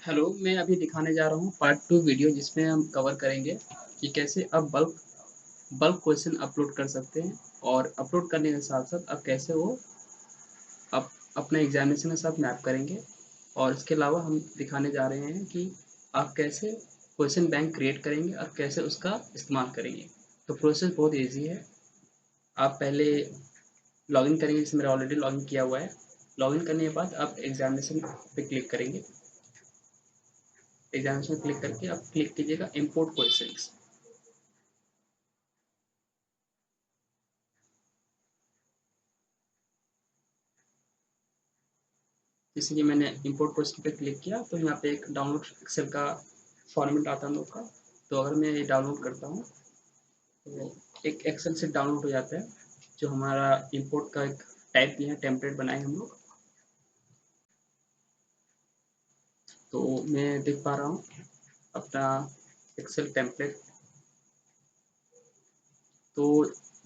Hello, मैं अभी दिखाने जा रहा हूँ पार्ट 2 वीडियो जिसमें हम कवर करेंगे कि कैसे आप बल्क बल्क क्वेश्चन अपलोड कर सकते हैं और अपलोड करने के साथ-साथ आप कैसे वो आप अपने एग्ज़ामिनेशन के साथ मैप करेंगे और इसके अलावा हम दिखाने जा रहे हैं कि आप कैसे क्वेश्चन बैंक क्रिएट करेंगे और कैसे उसका इस्तेमाल करेंगे। तो प्रोसेस बहुत ईज़ी है। आप पहले लॉगिन करेंगे, जैसे मेरा ऑलरेडी लॉगिन किया हुआ है। लॉगिन करने के बाद आप एग्ज़ामिनेशन पे क्लिक करेंगे। एग्ज़ामिनेशन क्लिक करके आप क्लिक कीजिएगा इम्पोर्ट क्वेश्चंस। जैसे कि मैंने इंपोर्ट क्वेश्चन पे क्लिक किया तो यहाँ पे एक डाउनलोड एक्सेल का फॉर्मेट आता है हम लोग का। तो अगर मैं ये डाउनलोड करता हूँ तो एक एक्सेल से डाउनलोड हो जाता है जो हमारा इंपोर्ट का एक टाइप दिया है, टेम्पलेट बनाए हम लोग। तो मैं देख पा रहा हूँ अपना एक्सेल टेम्पलेट। तो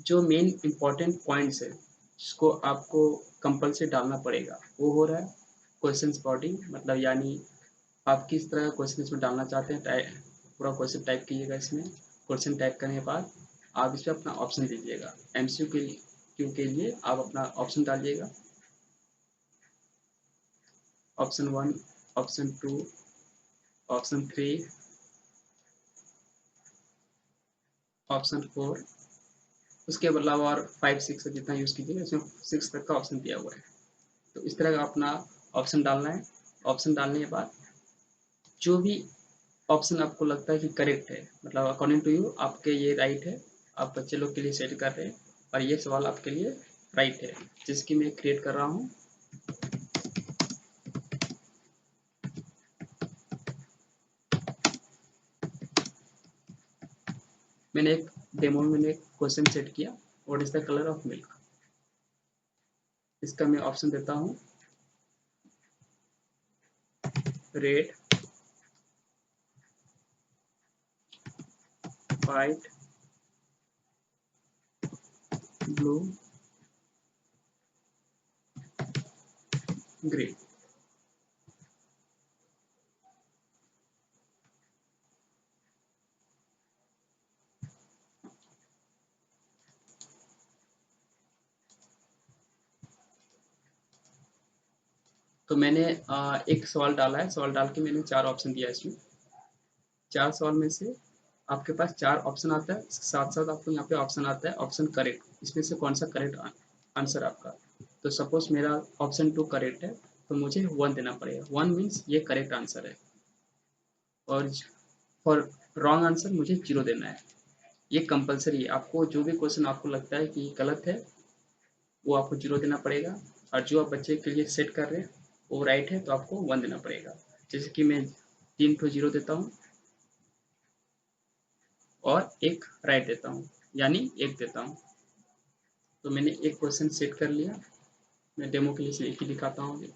जो मेन इम्पॉर्टेंट पॉइंट्स है जिसको आपको कंपल्सरी डालना पड़ेगा वो हो रहा है क्वेश्चंस बॉडी, मतलब यानी आप किस तरह का क्वेश्चन इसमें डालना चाहते हैं। पूरा क्वेश्चन टाइप कीजिएगा इसमें। क्वेश्चन टाइप करने के बाद आप इसमें अपना ऑप्शन दीजिएगा। एमसीक्यू के लिए आप अपना ऑप्शन डालिएगा। ऑप्शन 1, ऑप्शन 2, ऑप्शन 3, ऑप्शन 4, उसके अलावा और 5 6 जितना यूज़ कीजिएगा। इसमें 6 तक का ऑप्शन दिया हुआ है। तो इस तरह का अपना ऑप्शन डालना है। ऑप्शन डालने के बाद जो भी ऑप्शन आपको लगता है कि करेक्ट है, मतलब अकॉर्डिंग टू यू आपके ये राइट है, आप बच्चे लोग के लिए सेट कर रहे हैं और ये सवाल आपके लिए राइट है, जिसकी मैं क्रिएट कर रहा हूँ। मैंने एक डेमो में मैंने एक क्वेश्चन सेट किया, what is the colour of milk. इसका मैं ऑप्शन देता हूँ रेड, वाइट, ब्लू, ग्रीन। तो मैंने एक सवाल डाला है। सवाल डाल के मैंने 4 ऑप्शन दिया है इसमें। 4 सवाल में से आपके पास 4 ऑप्शन आता है, साथ साथ आपको यहाँ पे ऑप्शन आता है ऑप्शन करेक्ट। इसमें से कौन सा करेक्ट आंसर आपका। तो सपोज मेरा ऑप्शन 2 करेक्ट है तो मुझे 1 देना पड़ेगा। 1 मीन्स ये करेक्ट आंसर है और फॉर रॉन्ग आंसर मुझे 0 देना है। ये कंपलसरी है। आपको जो भी क्वेश्चन आपको लगता है कि गलत है वो आपको 0 देना पड़ेगा और जो आप बच्चे के लिए सेट कर रहे हैं वो राइट है तो आपको 1 देना पड़ेगा। जैसे कि मैं 3 को 0 देता हूँ और एक राइट देता हूँ, यानी 1 देता हूँ। तो मैंने एक क्वेश्चन सेट कर लिया। मैं डेमो के लिए एक ही दिखाता हूँ अभी।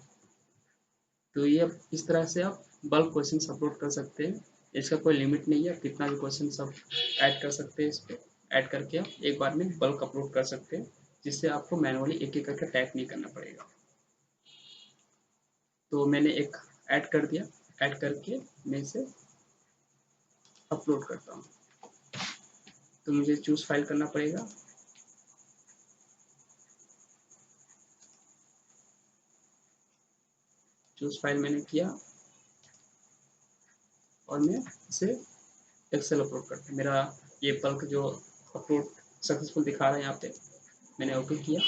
तो ये इस तरह से आप बल्क क्वेश्चन अपलोड कर सकते हैं। इसका कोई लिमिट नहीं है, कितना भी क्वेश्चन सब ऐड कर सकते हैं। इस पर ऐड करके आप एक बार में बल्क अपलोड कर सकते हैं, जिससे आपको मैनुअली एक एक करके टाइप नहीं करना पड़ेगा। तो मैंने एक ऐड कर दिया। ऐड करके मैं इसे अपलोड करता हूँ। तो मुझे चूज़ फाइल करना पड़ेगा। चूज़ फाइल मैंने किया और मैं इसे एक्सेल अपलोड करता हूँ। मेरा ये बल्क जो अपलोड सक्सेसफुल दिखा रहा है यहाँ पे, मैंने ओके किया।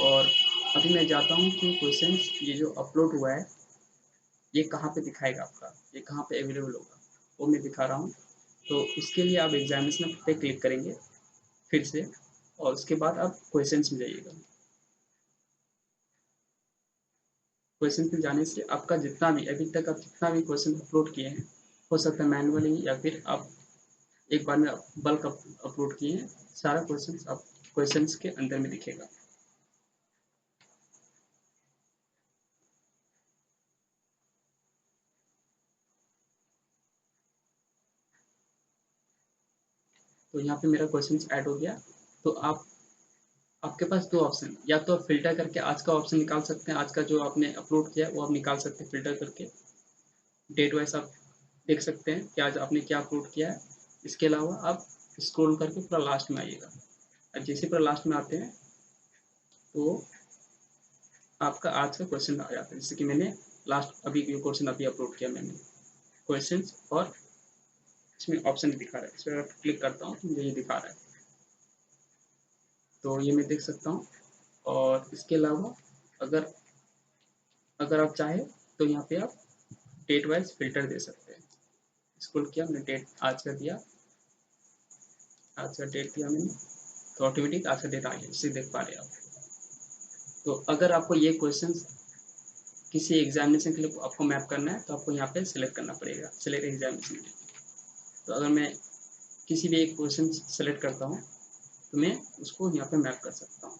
और अभी मैं जाता हूँ कि क्वेश्चन ये जो अपलोड हुआ है ये कहाँ पे दिखाएगा आपका, ये कहाँ पे अवेलेबल होगा, वो मैं दिखा रहा हूँ। तो उसके लिए आप एग्जामिनेशन पे क्लिक करेंगे फिर से और उसके बाद आप क्वेश्चन में जाइएगा। क्वेश्चन पे जाने से आपका जितना भी अभी तक आप जितना भी क्वेश्चन अपलोड किए हैं, हो सकता है मैनुअली या फिर आप एक बार में बल्क अपलोड किए हैं, सारा क्वेश्चन आप क्वेश्चन के अंदर में दिखेगा। तो यहाँ पे मेरा क्वेश्चन ऐड हो गया। तो आपके पास 2 ऑप्शन, या तो आप फ़िल्टर करके आज का ऑप्शन निकाल सकते हैं, आज का जो आपने अपलोड किया है वो आप निकाल सकते हैं फ़िल्टर करके। डेट वाइज आप देख सकते हैं कि आज आपने क्या अपलोड किया है। इसके अलावा आप स्क्रॉल करके पूरा लास्ट में आइएगा। अब जैसे पूरा लास्ट में आते हैं तो आपका आज का क्वेश्चन आ जाता है। जैसे कि मैंने लास्ट अभी ये क्वेश्चन अभी अपलोड किया मैंने क्वेश्चन, और इसमें ऑप्शन दिखा रहा है। इस पर अगर क्लिक करता हूँ तो मुझे ये दिखा रहा है, तो ये मैं देख सकता हूँ। और इसके अलावा अगर अगर आप चाहें तो यहाँ पे आप डेट वाइज फिल्टर दे सकते हैं। स्क्रॉल किया मैंने, डेट आज का दिया, आज का डेट दिया मैंने, तो ऑटोमेटिक आज का डेट आ गया, इसे देख पा रहे हैं आप। तो अगर आपको ये क्वेश्चन किसी एग्जामिनेशन के लिए आपको मैप करना है तो आपको यहाँ पे सिलेक्ट करना पड़ेगा, सिलेक्ट एग्जामिनेशन के लिए। तो अगर मैं किसी भी एक क्वेश्चन सेलेक्ट करता हूँ तो मैं उसको यहाँ पे मैप कर सकता हूँ।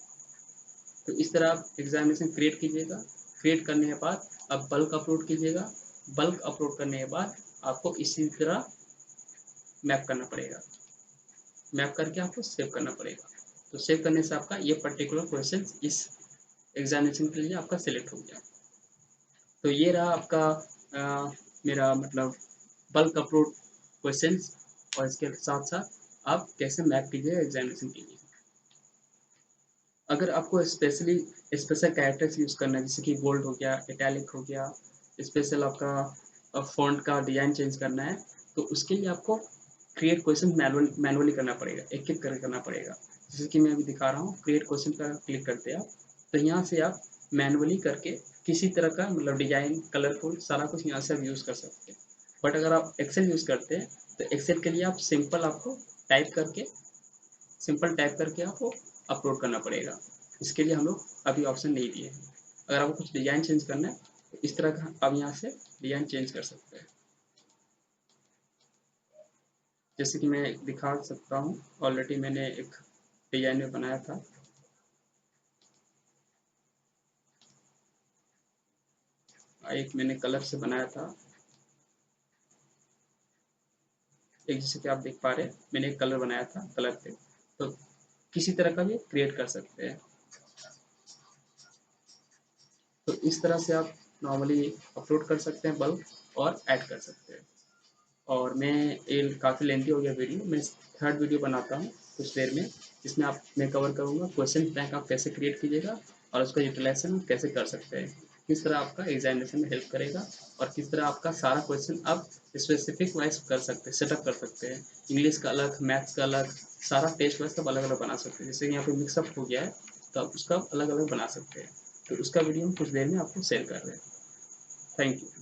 तो इस तरह आप एग्जामिनेशन क्रिएट कीजिएगा। क्रिएट करने के बाद आप बल्क अपलोड कीजिएगा। बल्क अपलोड करने के बाद आपको इसी तरह मैप करना पड़ेगा, मैप करके आपको सेव करना पड़ेगा। तो सेव करने से आपका ये पर्टिकुलर क्वेश्चन इस एग्जामिनेशन के लिए आपका सिलेक्ट हो गया। तो ये रहा आपका मेरा मतलब बल्क अपलोड क्वेश्चन, और इसके साथ साथ आप कैसे मैप कीजिए एग्जामिनेशन के लिए। अगर आपको स्पेशल कैरेक्टर्स यूज़ करना है, जैसे कि बोल्ड हो गया, इटैलिक हो गया, स्पेशल आपका फॉन्ट का डिज़ाइन चेंज करना है, तो उसके लिए आपको क्रिएट क्वेश्चन मैनुअली करना पड़ेगा, एक एक करके करना पड़ेगा। जैसे कि मैं अभी दिखा रहा हूँ, क्रिएट क्वेश्चन का क्लिक करते हैं आप, तो यहाँ से आप मैनुअली करके किसी तरह का मतलब डिजाइन, कलरफुल सारा कुछ यहाँ से आप यूज़ कर सकते हैं। बट अगर आप एक्सेल यूज़ करते हैं तो एक्सेल के लिए आप आपको सिंपल टाइप करके आपको अपलोड करना पड़ेगा। इसके लिए हम लोग अभी ऑप्शन नहीं दिए हैं। अगर आपको कुछ डिज़ाइन चेंज करना है तो इस तरह का आप यहाँ से डिज़ाइन चेंज कर सकते हैं। जैसे कि मैं दिखा सकता हूँ, ऑलरेडी मैंने एक डिज़ाइन में बनाया था। एक मैंने कलर से बनाया था, एक जैसे कि आप देख पा रहे हैं मैंने एक कलर बनाया था कलर पे, तो किसी तरह का भी क्रिएट कर सकते हैं। तो इस तरह से आप नॉर्मली अपलोड कर सकते हैं बल्क और ऐड कर सकते हैं। और मैं ये काफ़ी लेंथी हो गया वीडियो, मैं थर्ड वीडियो बनाता हूँ कुछ देर में, जिसमें मैं कवर करूँगा क्वेश्चन बैंक आप कैसे क्रिएट कीजिएगा और उसका यूटिलाइजेशन कैसे कर सकते हैं, किस तरह आपका एग्जामिनेशन में हेल्प करेगा, और किस तरह आपका सारा क्वेश्चन आप स्पेसिफिक वाइज कर सकते हैं, सेटअप कर सकते हैं। इंग्लिश का अलग, मैथ्स का अलग, सारा टेस्ट वाइज सब अलग अलग बना सकते हैं। जैसे यहाँ पे मिक्सअप हो गया है तो आप उसका अलग अलग बना सकते हैं। तो उसका वीडियो हम कुछ देर में आपको शेयर कर रहे हैं। Thank you.